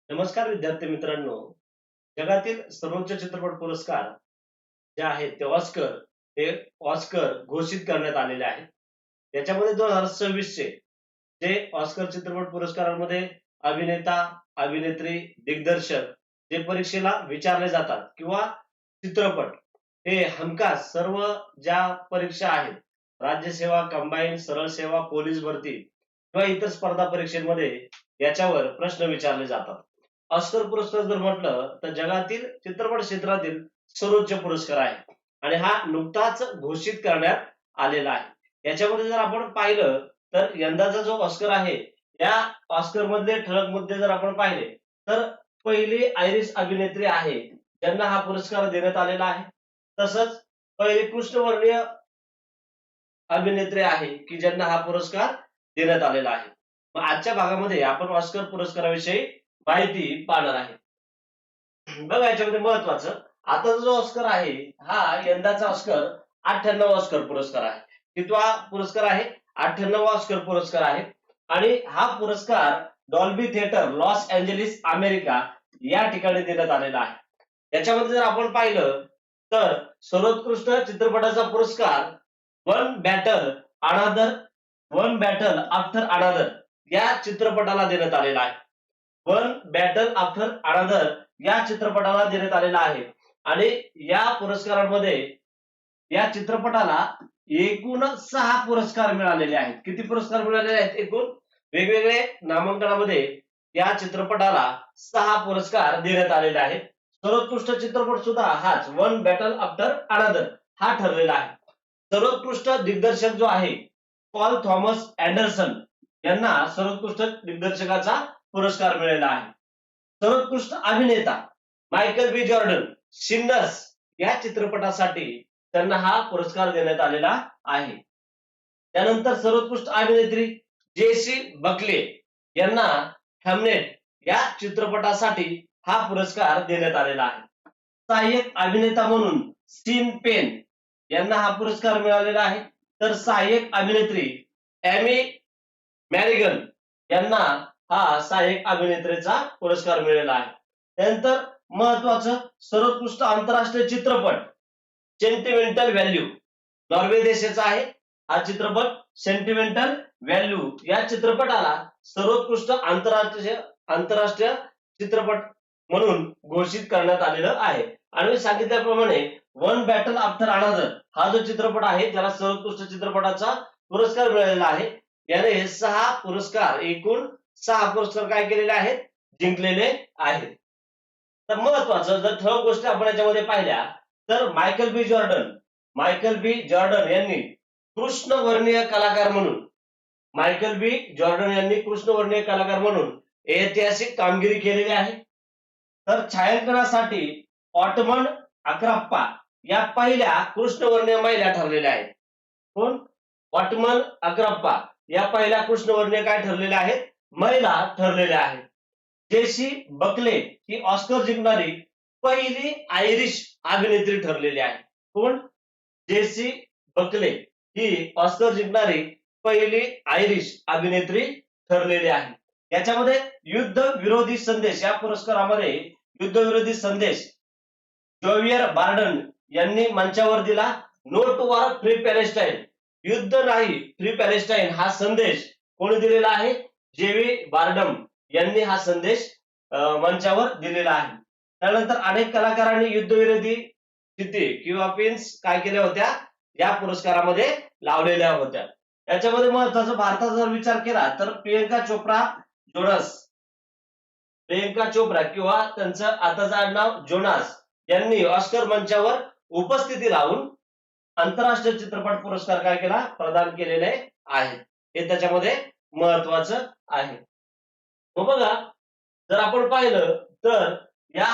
नमस्कार विद्यार्थी मित्रांनो. जगातील सर्वोच्च चित्रपट पुरस्कार जे आहेत ते ऑस्कर घोषित करण्यात आलेले आहेत. त्याच्यामध्ये 2026 चे जे ऑस्कर चित्रपट पुरस्कारांमध्ये अभिनेता, अभिनेत्री, दिग्दर्शक जे परीक्षेला विचारले जातात किंवा चित्रपट हे हमखास सर्व ज्या परीक्षा आहेत, राज्यसेवा, कंबाईन, सरळ सेवा, पोलीस भरती किंवा इतर स्पर्धा परीक्षेमध्ये याच्यावर प्रश्न विचारले जातात. ऑस्कर पुरस्कार जर म्हटलं तर जगातील चित्रपट क्षेत्रातील सर्वोच्च पुरस्कार आहे आणि हा नुकताच घोषित करण्यात आलेला आहे. याच्यामध्ये जर आपण पाहिलं तर यंदाचा जो ऑस्कर आहे, या ऑस्कर मधले ठळक मुद्दे जर आपण पाहिले तर पहिली आयरिश अभिनेत्री आहे ज्यांना हा पुरस्कार देण्यात आलेला आहे. तसंच पहिली कृष्णवर्णीय अभिनेत्री आहे की ज्यांना हा पुरस्कार देण्यात आलेला आहे. मग आजच्या भागामध्ये आपण ऑस्कर पुरस्काराविषयी माहिती पाहणार आहे. बघा याच्यामध्ये महत्वाचं, आता जो ऑस्कर आहे हा यंदाचा ऑस्कर 98 ऑस्कर पुरस्कार आहे. कितवा पुरस्कार आहे? 98 ऑस्कर पुरस्कार आहे. आणि हा पुरस्कार Dolby theatre Los Angeles America या ठिकाणी देण्यात आलेला आहे. याच्यामध्ये जर आपण पाहिलं तर सर्वोत्कृष्ट चित्रपटाचा पुरस्कार one battle another one battle after अनादर या चित्रपटाला देण्यात आलेला आहे. वन बॅटल आफ्टर अनादर या चित्रपटाला देण्यात आलेला आहे. आणि या पुरस्कारांमध्ये या चित्रपटाला एकूण 6 पुरस्कार मिळालेले आहेत. किती पुरस्कार मिळालेले आहेत? एकूण वेगवेगळे नामांकनामध्ये या चित्रपटाला 6 पुरस्कार देण्यात आलेले आहेत. सर्वोत्कृष्ट चित्रपट सुद्धा हाच वन बॅटल आफ्टर अनादर हा ठरलेला आहे. सर्वोत्कृष्ट दिग्दर्शक जो आहे पॉल थॉमस अँडरसन यांना सर्वोत्कृष्ट दिग्दर्शकाचा पुरस्कार मिळालेला आहे. सर्वोत्कृष्ट अभिनेता मायकल बी जॉर्डन सिन्नर्स या चित्रपटासाठी त्यांना हा पुरस्कार देण्यात आलेला आहे. त्यानंतर सर्वोत्कृष्ट अभिनेत्री जेसी बकले यांना हॅमनेट या चित्रपटासाठी हा पुरस्कार देण्यात आलेला आहे. सहाय्यक अभिनेता म्हणून सीन पेन यांना हा पुरस्कार मिळालेला आहे. तर सहाय्यक अभिनेत्री एमी मॅरिगन यांना हा सहाय्यक अभिनेत्रीचा पुरस्कार मिळालेला आहे. त्यानंतर महत्वाचं, सर्वोत्कृष्ट आंतरराष्ट्रीय चित्रपट सेंटिमेंटल व्हॅल्यू नॉर्वे देशाचा आहे हा चित्रपट. सेंटिमेंटल व्हॅल्यू या चित्रपटाला सर्वोत्कृष्ट आंतरराष्ट्रीय चित्रपट म्हणून घोषित करण्यात आलेलं आहे. आणि मी सांगितल्याप्रमाणे वन बॅटल आफ्टर अनादर हा जो चित्रपट आहे त्याला सर्वोत्कृष्ट चित्रपटाचा पुरस्कार मिळालेला आहे. याने 6 पुरस्कार, एकूण 6 पुरस्कार काय केलेले आहेत? जिंकलेले आहेत. तर महत्वाचं जर ठळक गोष्टी आपण याच्यामध्ये पाहिल्या तर मायकल बी जॉर्डन यांनी कृष्णवर्णीय कलाकार म्हणून ऐतिहासिक कामगिरी केलेली आहे. तर छायांकनासाठी ऑटमन अक्राप्पा या पहिल्या कृष्णवर्णीय महिला ठरलेल्या आहेत. कोण? ऑटमन अक्राप्पा या पहिल्या कृष्णवर्णीय काय ठरलेल्या आहेत? महिला ठरलेल्या आहेत. जेसी बकले ही ऑस्कर जिंकणारी पहिली आयरिश अभिनेत्री ठरलेली आहे. कोण? जेसी बकले ही ऑस्कर जिंकणारी पहिली आयरिश अभिनेत्री ठरलेली आहे. याच्यामध्ये युद्ध विरोधी संदेश या पुरस्कारामध्ये युद्ध विरोधी संदेश जोवियर बार्डन यांनी मंचावर दिला. No to war, free Palestine, युद्ध नाही फ्री पॅलेस्टाईन हा संदेश कोणी दिलेला आहे? जेवी बार्डम यांनी हा संदेश मंचावर दिलेला आहे. त्यानंतर अनेक कलाकारांनी युद्धविरोधी चिठ्ठी किंवा पिन्स काय केल्या होत्या? या पुरस्कारामध्ये लावलेल्या होत्या. याच्यामध्ये महत्वाचं, भारताचा जर विचार केला तर प्रियंका चोप्रा किंवा त्यांचं आताचं आडनाव जोनास यांनी ऑस्कर मंचावर उपस्थिती लावून आंतरराष्ट्रीय चित्रपट पुरस्कार काय केला? प्रदान केलेले आहेत. हे त्याच्यामध्ये महत्वाचं आहे. मग बघा, जर आपण पाहिलं तर या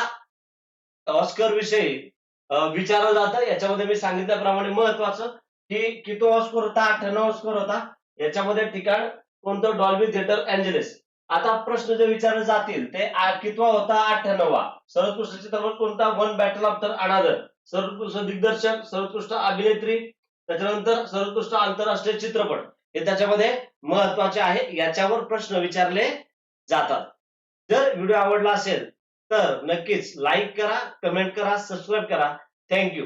ऑस्कर विषयी विचारलं जातं. याच्यामध्ये मी सांगितल्याप्रमाणे महत्वाचं की किती ऑस्कर होता? 98 ऑस्कर होता. याच्यामध्ये ठिकाण कोणतं? Dolby theatre Angeles. आता प्रश्न जे विचारले जातील ते कितवा होता? 98वा. सर्वोत्कृष्ट चित्रपट कोणता? वन बॅटल आफ्टर अनादर. सर्वोत्कृष्ट दिग्दर्शक, सर्वोत्कृष्ट अभिनेत्री, त्याच्यानंतर सर्वोत्कृष्ट आंतरराष्ट्रीय चित्रपट हे त्याच्यामध्ये महत्वाचे आहे. याच्यावर प्रश्न विचारले जातात. जर व्हिडिओ आवडला असेल तर नक्कीच लाईक करा, कमेंट करा, सबस्क्राईब करा. Thank you.